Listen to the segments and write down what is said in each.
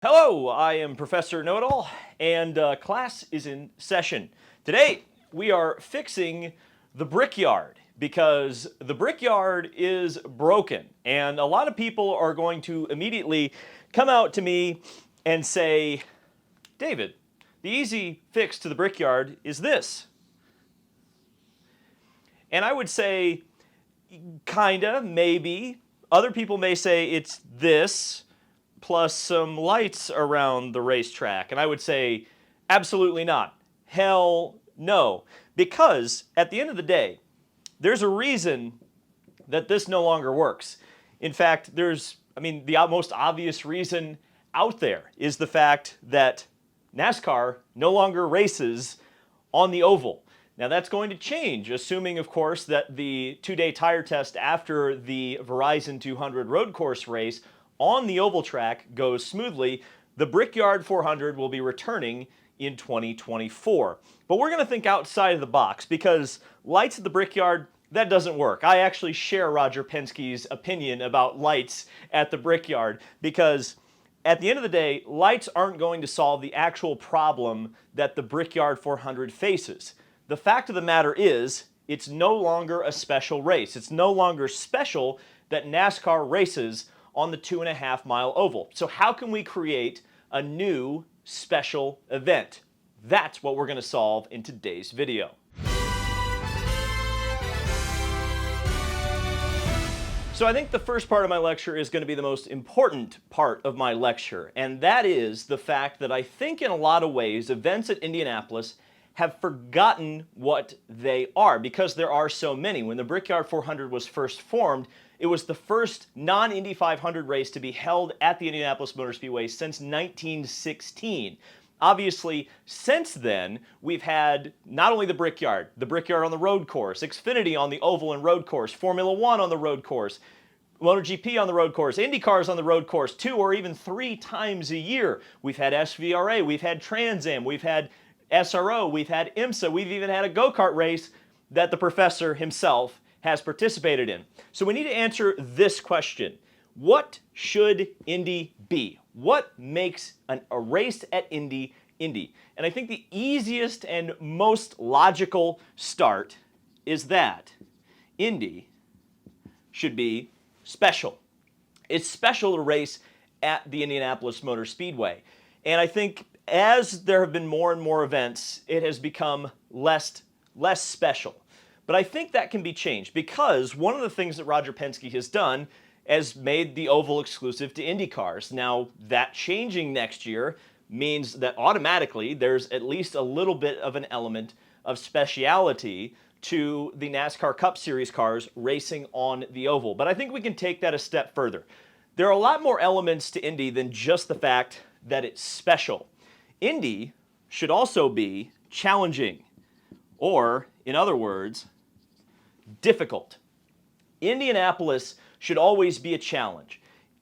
Hello, I am Professor Know-It-All, and class is in session. Today, we are fixing the brickyard because the brickyard is broken, and a lot of people are going to immediately come out to me and say, David, the easy fix to the brickyard is this. And I would say, kinda, maybe. Other people may say it's this, plus some lights around the racetrack. And I would say, absolutely not. Hell no. Because at the end of the day, there's a reason that this no longer works. In fact, the most obvious reason out there is the fact that NASCAR no longer races on the oval. Now that's going to change, assuming, of course, that the two-day tire test after the Verizon 200 road course race on the oval track goes smoothly. The Brickyard 400 will be returning in 2024. But we're going to think outside of the box because lights at the Brickyard, that doesn't work. I actually share Roger Penske's opinion about lights at the Brickyard because at the end of the day, lights aren't going to solve the actual problem that the Brickyard 400 faces. The fact of the matter is, it's no longer a special race. It's no longer special that NASCAR races on the 2.5 mile oval. So how can we create a new special event? That's what we're going to solve in today's video. So I think the first part of my lecture is going to be the most important part of my lecture, and that is the fact that I think in a lot of ways events at Indianapolis have forgotten what they are because there are so many. When the Brickyard 400 was first formed, it was the first non-Indy 500 race to be held at the Indianapolis Motor Speedway since 1916. Obviously, since then, we've had not only the Brickyard on the road course, Xfinity on the oval and road course, Formula One on the road course, MotoGP on the road course, IndyCars on the road course 2 or even 3 times a year. We've had SVRA, we've had Trans Am, we've had SRO, we've had IMSA, we've even had a go-kart race that the professor himself has participated in. So we need to answer this question. What should Indy be? What makes a race at Indy, Indy? And I think the easiest and most logical start is that Indy should be special. It's special to race at the Indianapolis Motor Speedway. And I think as there have been more and more events, it has become less special. But I think that can be changed because one of the things that Roger Penske has done has made the oval exclusive to Indy cars. Now, that changing next year means that automatically there's at least a little bit of an element of speciality to the NASCAR Cup Series cars racing on the oval. But I think we can take that a step further. There are a lot more elements to Indy than just the fact that it's special. Indy should also be challenging, or in other words, difficult. Indianapolis should always be a challenge.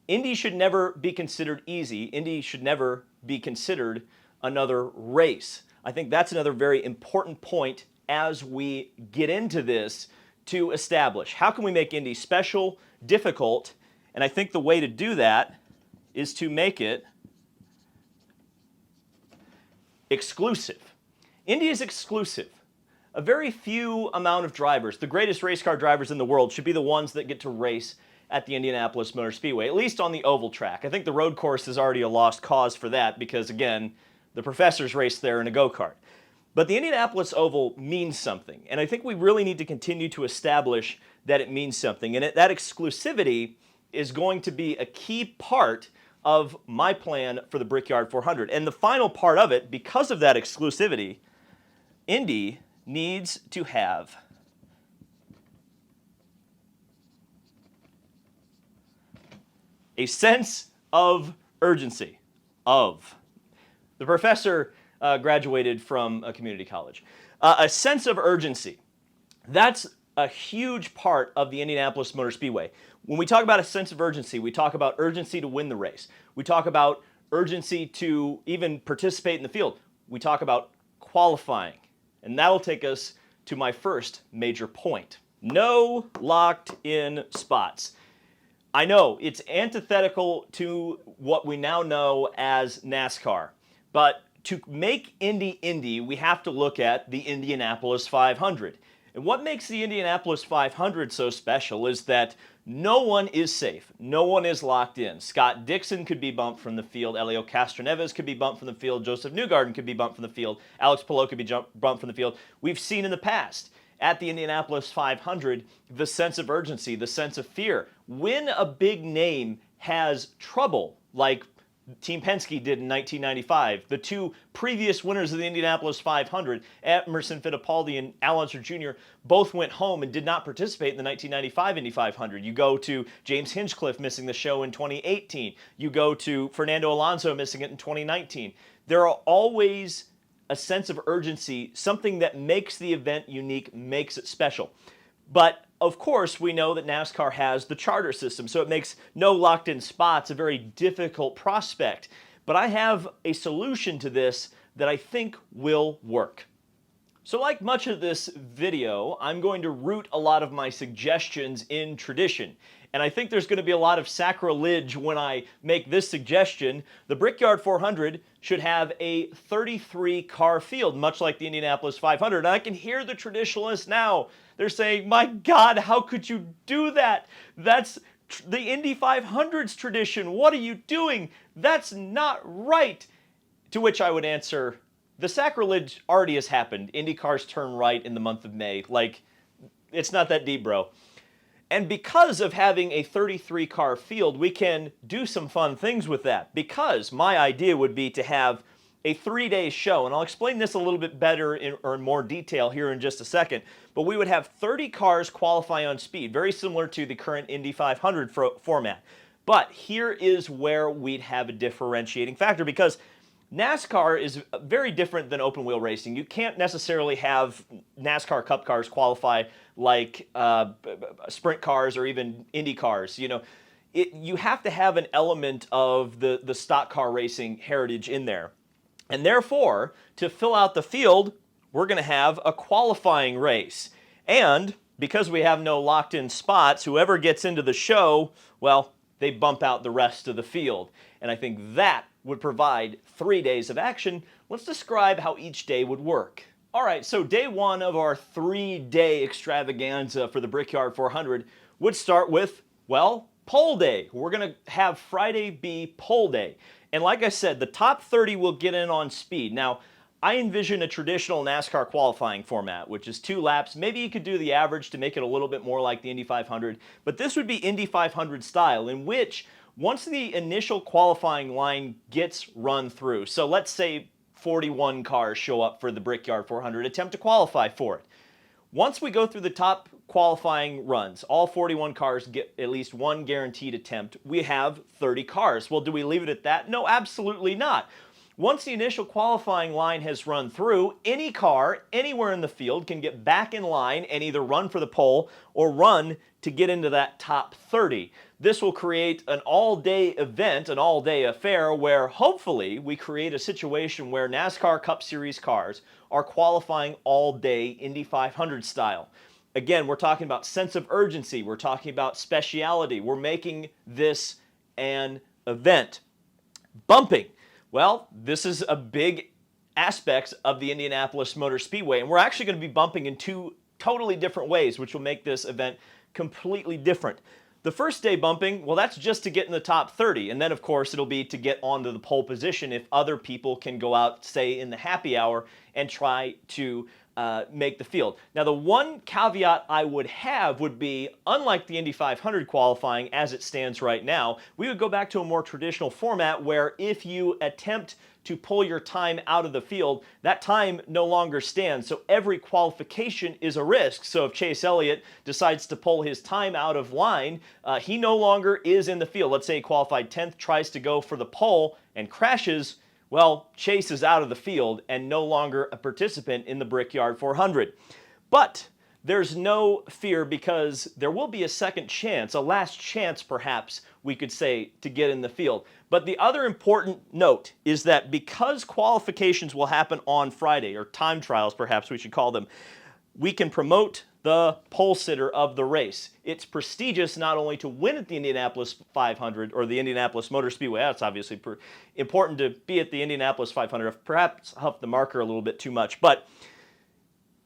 Indy should never be considered easy. Indy should never be considered another race. I think that's another very important point as we get into this to establish. How can we make Indy special, difficult? And I think the way to do that is to make it exclusive. Indy is exclusive. A very few amount of drivers, the greatest race car drivers in the world, should be the ones that get to race at the Indianapolis Motor Speedway, at least on the oval track. I think the road course is already a lost cause for that because, again, the professors race there in a go-kart. But the Indianapolis Oval means something, and I think we really need to continue to establish that it means something. And that exclusivity is going to be a key part of my plan for the Brickyard 400. And the final part of it, because of that exclusivity, Indy needs to have a sense of urgency. The professor graduated from a community college. A sense of urgency. That's a huge part of the Indianapolis Motor Speedway. When we talk about a sense of urgency, we talk about urgency to win the race. We talk about urgency to even participate in the field. We talk about qualifying. And that'll take us to my first major point. No locked-in spots. I know it's antithetical to what we now know as NASCAR, but to make Indy, we have to look at the Indianapolis 500. And what makes the Indianapolis 500 so special is that no one is safe. No one is locked in. Scott Dixon could be bumped from the field. Elio Castroneves could be bumped from the field. Joseph Newgarden could be bumped from the field. Alex Palou could be bumped from the field. We've seen in the past at the Indianapolis 500 the sense of urgency, the sense of fear. When a big name has trouble, like Team Penske did in 1995. The two previous winners of the Indianapolis 500, Emerson Fittipaldi and Al Unser Jr., both went home and did not participate in the 1995 Indy 500. You go to James Hinchcliffe missing the show in 2018. You go to Fernando Alonso missing it in 2019. There are always a sense of urgency, something that makes the event unique, makes it special. But of course, we know that NASCAR has the charter system, so it makes no locked-in spots a very difficult prospect. But I have a solution to this that I think will work. So like much of this video, I'm going to root a lot of my suggestions in tradition. And I think there's going to be a lot of sacrilege when I make this suggestion. The Brickyard 400 should have a 33-car field, much like the Indianapolis 500. And I can hear the traditionalists now. They're saying, my God, how could you do that? That's the Indy 500's tradition. What are you doing? That's not right. To which I would answer, the sacrilege already has happened. Indy cars turn right in the month of May. Like, it's not that deep, bro. And because of having a 33-car field, we can do some fun things with that. Because my idea would be to have a 3-day show, and I'll explain this a little bit better or in more detail here in just a second, but we would have 30 cars qualify on speed, very similar to the current Indy 500 format. But here is where we'd have a differentiating factor, because NASCAR is very different than open wheel racing. You can't necessarily have NASCAR Cup cars qualify like sprint cars or even Indy cars. You know, you have to have an element of the stock car racing heritage in there. And therefore, to fill out the field, we're going to have a qualifying race. And because we have no locked-in spots, whoever gets into the show, well, they bump out the rest of the field. And I think that would provide 3 days of action. Let's describe how each day would work. All right, so day one of our 3-day extravaganza for the Brickyard 400 would start with, well, pole day. We're going to have Friday be pole day. And like I said, the top 30 will get in on speed. Now, I envision a traditional NASCAR qualifying format, which is 2 laps. Maybe you could do the average to make it a little bit more like the Indy 500, but this would be Indy 500 style, in which once the initial qualifying line gets run through, so let's say 41 cars show up for the Brickyard 400, attempt to qualify for it. Once we go through the top qualifying runs, all 41 cars get at least one guaranteed attempt. We have 30 cars. Well, do we leave it at that? No, absolutely not. Once the initial qualifying line has run through, any car anywhere in the field can get back in line and either run for the pole or run to get into that top 30. This will create an all-day event, an all-day affair, where hopefully we create a situation where NASCAR Cup Series cars are qualifying all day Indy 500 style. Again, we're talking about sense of urgency. We're talking about speciality. We're making this an event. Bumping. Well, this is a big aspect of the Indianapolis Motor Speedway, and we're actually going to be bumping in 2 totally different ways, which will make this event completely different. The first day bumping, well, that's just to get in the top 30, and then of course it'll be to get onto the pole position if other people can go out, say, in the happy hour and try to make the field. Now, the one caveat I would have would be, unlike the Indy 500 qualifying as it stands right now, we would go back to a more traditional format where if you attempt to pull your time out of the field, that time no longer stands. So every qualification is a risk. So if Chase Elliott decides to pull his time out of line, he no longer is in the field. Let's say he qualified 10th, tries to go for the pole and crashes. Well, Chase is out of the field and no longer a participant in the Brickyard 400. But there's no fear, because there will be a second chance, a last chance perhaps, we could say, to get in the field. But the other important note is that because qualifications will happen on Friday, or time trials perhaps we should call them, we can promote the pole sitter of the race. It's prestigious not only to win at the Indianapolis 500 or the Indianapolis Motor Speedway. That's obviously important to be at the Indianapolis 500. I've perhaps huffed the marker a little bit too much, but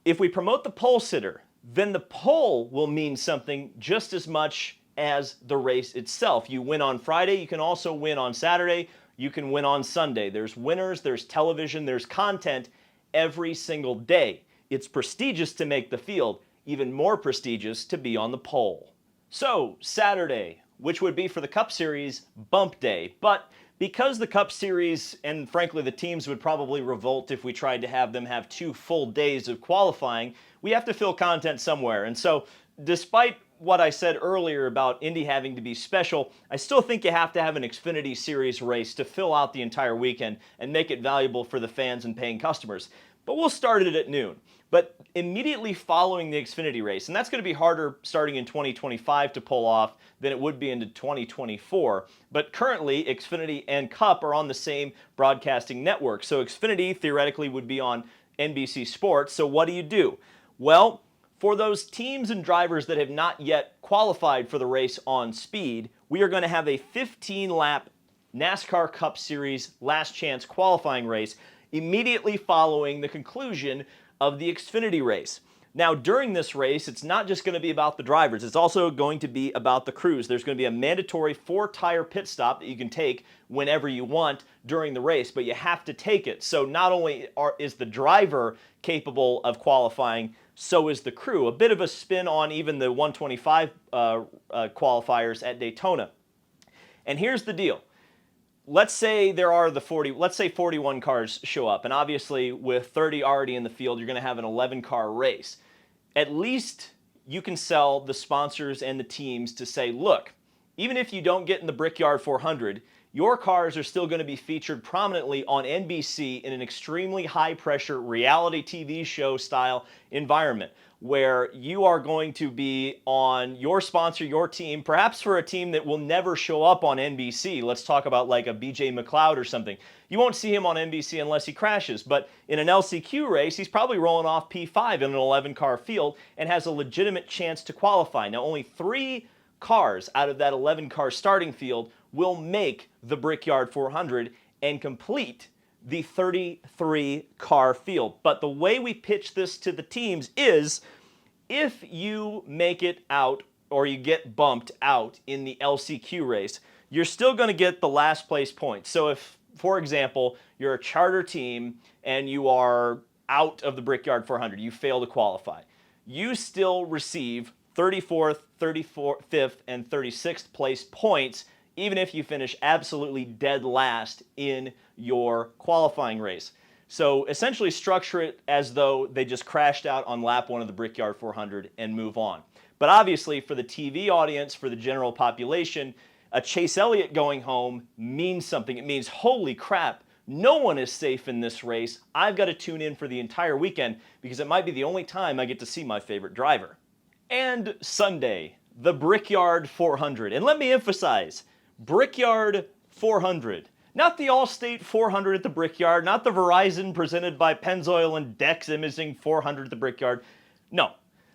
if we promote the pole sitter, then the pole will mean something just as much as the race itself. You win on Friday, you can also win on Saturday, you can win on Sunday. There's winners, there's television, there's content every single day. It's prestigious to make the field, even more prestigious to be on the pole. So, Saturday, which would be for the Cup Series, bump day. But because the Cup Series, and frankly the teams would probably revolt if we tried to have them have 2 full days of qualifying, we have to fill content somewhere. And so, despite what I said earlier about Indy having to be special, I still think you have to have an Xfinity Series race to fill out the entire weekend and make it valuable for the fans and paying customers. But we'll start it at noon. But immediately following the Xfinity race, and that's going to be harder starting in 2025 to pull off than it would be into 2024. But currently, Xfinity and Cup are on the same broadcasting network. So Xfinity theoretically would be on NBC Sports. So what do? Well, for those teams and drivers that have not yet qualified for the race on speed, we are going to have a 15-lap NASCAR Cup Series last chance qualifying race immediately following the conclusion of the Xfinity race. Now, during this race, it's not just going to be about the drivers. It's also going to be about the crews. There's going to be a mandatory 4-tire pit stop that you can take whenever you want during the race, but you have to take it. So not only is the driver capable of qualifying, so is the crew. A bit of a spin on even the 125 qualifiers at Daytona. And here's the deal. Let's say there are let's say 41 cars show up, and obviously with 30 already in the field, you're going to have an 11-car race. At least you can sell the sponsors and the teams to say, look, even if you don't get in the Brickyard 400, your cars are still going to be featured prominently on NBC in an extremely high-pressure reality TV show style environment, where you are going to be on your sponsor, your team, perhaps for a team that will never show up on NBC. Let's talk about like a BJ McLeod or something. You won't see him on NBC unless he crashes, but in an LCQ race, he's probably rolling off P5 in an 11-car field and has a legitimate chance to qualify. Now, only 3 cars out of that 11-car starting field will make the Brickyard 400 and complete the 33-car field. But the way we pitch this to the teams is, if you make it out or you get bumped out in the LCQ race, you're still going to get the last place points. So if, for example, you're a charter team and you are out of the Brickyard 400, you fail to qualify, you still receive 34th, 35th, and 36th place points, even if you finish absolutely dead last in your qualifying race. So essentially structure it as though they just crashed out on lap 1 of the Brickyard 400 and move on. But obviously for the TV audience, for the general population, a Chase Elliott going home means something. It means, holy crap, no one is safe in this race. I've got to tune in for the entire weekend because it might be the only time I get to see my favorite driver. And Sunday, the Brickyard 400. And let me emphasize, Brickyard 400. Not the Allstate 400 at the Brickyard, not the Verizon presented by Pennzoil and Dex Imaging 400 at the Brickyard. No,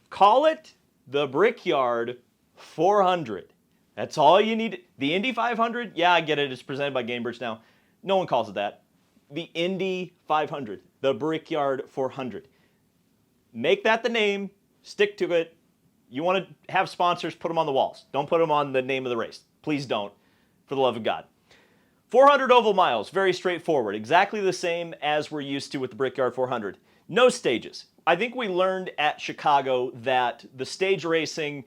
call it the Brickyard 400. That's all you need. The Indy 500, yeah, I get it. It's presented by Gamebridge now. No one calls it that. The Indy 500, the Brickyard 400. Make that the name. Stick to it. You want to have sponsors, put them on the walls. Don't put them on the name of the race. Please don't, for the love of God. 400 oval miles, very straightforward. Exactly the same as we're used to with the Brickyard 400. No stages. I think we learned at Chicago that the stage racing,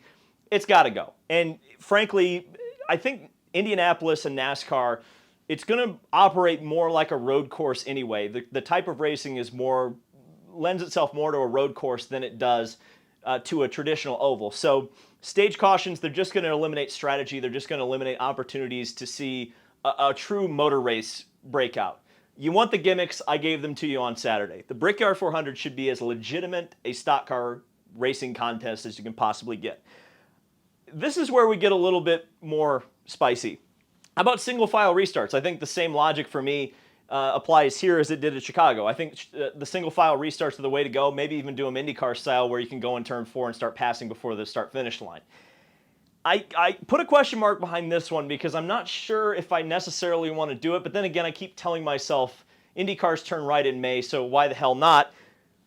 it's got to go. And frankly, I think Indianapolis and NASCAR, it's going to operate more like a road course anyway. The type of racing lends itself more to a road course than it does to a traditional oval. So stage cautions, they're just going to eliminate strategy. They're just going to eliminate opportunities to see a true motor race breakout. You want the gimmicks, I gave them to you on Saturday. The Brickyard 400 should be as legitimate a stock car racing contest as you can possibly get. This is where we get a little bit more spicy. How about single file restarts? I think the same logic for me applies here as it did at Chicago. I think the single file restarts are the way to go. Maybe even do them IndyCar style where you can go in turn 4 and start passing before the start-finish line. I put a question mark behind this one because I'm not sure if I necessarily want to do it, but then again, I keep telling myself IndyCars turn right in May, so why the hell not?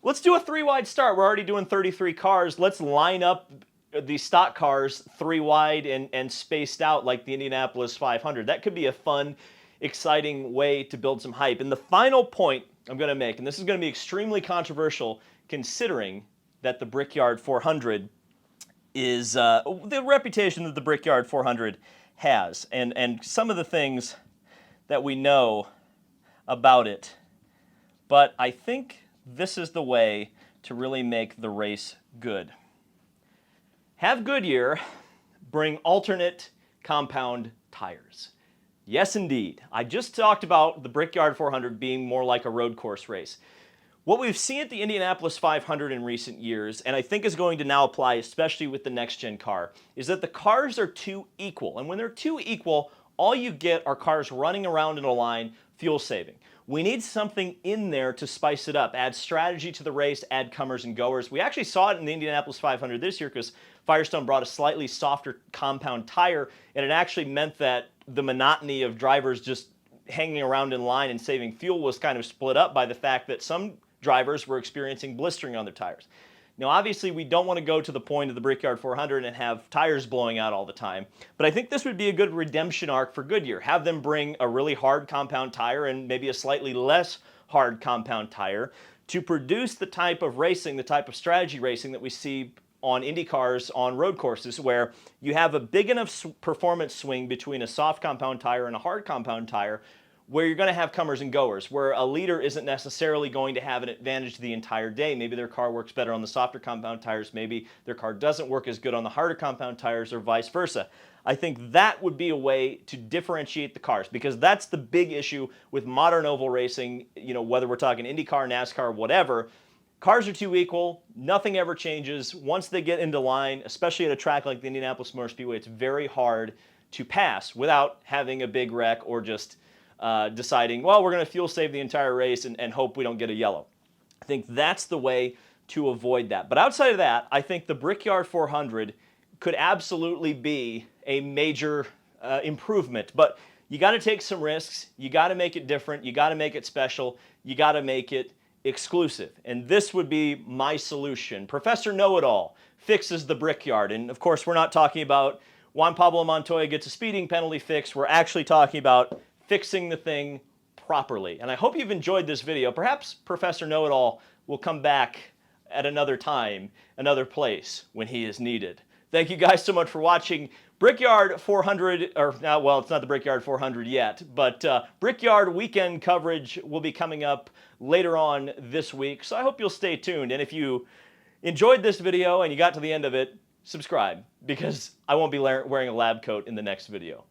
Let's do a 3-wide start. We're already doing 33 cars. Let's line up the stock cars 3 wide and spaced out like the Indianapolis 500. That could be a fun, exciting way to build some hype. And the final point I'm going to make, and this is going to be extremely controversial considering that the Brickyard 400 is the reputation that the Brickyard 400 has, and some of the things that we know about it. But I think this is the way to really make the race good. Have Goodyear bring alternate compound tires. Yes, indeed. I just talked about the Brickyard 400 being more like a road course race. What we've seen at the Indianapolis 500 in recent years, and I think is going to now apply especially with the next-gen car, is that the cars are too equal. And when they're too equal, all you get are cars running around in a line, fuel saving. We need something in there to spice it up, add strategy to the race, add comers and goers. We actually saw it in the Indianapolis 500 this year because Firestone brought a slightly softer compound tire, and it actually meant that the monotony of drivers just hanging around in line and saving fuel was kind of split up by the fact that some drivers were experiencing blistering on their tires. Now, obviously, we don't want to go to the point of the Brickyard 400 and have tires blowing out all the time, but I think this would be a good redemption arc for Goodyear. Have them bring a really hard compound tire and maybe a slightly less hard compound tire to produce the type of racing, the type of strategy racing that we see on Indy cars on road courses, where you have a big enough performance swing between a soft compound tire and a hard compound tire where you're going to have comers and goers, where a leader isn't necessarily going to have an advantage the entire day. Maybe their car works better on the softer compound tires, maybe their car doesn't work as good on the harder compound tires, or vice versa. I think that would be a way to differentiate the cars, because that's the big issue with modern oval racing, you know, whether we're talking IndyCar, NASCAR, whatever. Cars are too equal, nothing ever changes. Once they get into line, especially at a track like the Indianapolis Motor Speedway, it's very hard to pass without having a big wreck or just deciding, well, we're going to fuel save the entire race and hope we don't get a yellow. I think that's the way to avoid that. But outside of that, I think the Brickyard 400 could absolutely be a major improvement. But you got to take some risks. You got to make it different. You got to make it special. You got to make it exclusive. And this would be my solution. Professor Know-It-All fixes the Brickyard. And of course, we're not talking about Juan Pablo Montoya gets a speeding penalty fixed. We're actually talking about fixing the thing properly. And I hope you've enjoyed this video. Perhaps Professor Know-It-All will come back at another time, another place, when he is needed. Thank you guys so much for watching. Brickyard 400, or now, well, it's not the Brickyard 400 yet, but Brickyard weekend coverage will be coming up later on this week. So I hope you'll stay tuned. And if you enjoyed this video and you got to the end of it, subscribe, because I won't be wearing a lab coat in the next video.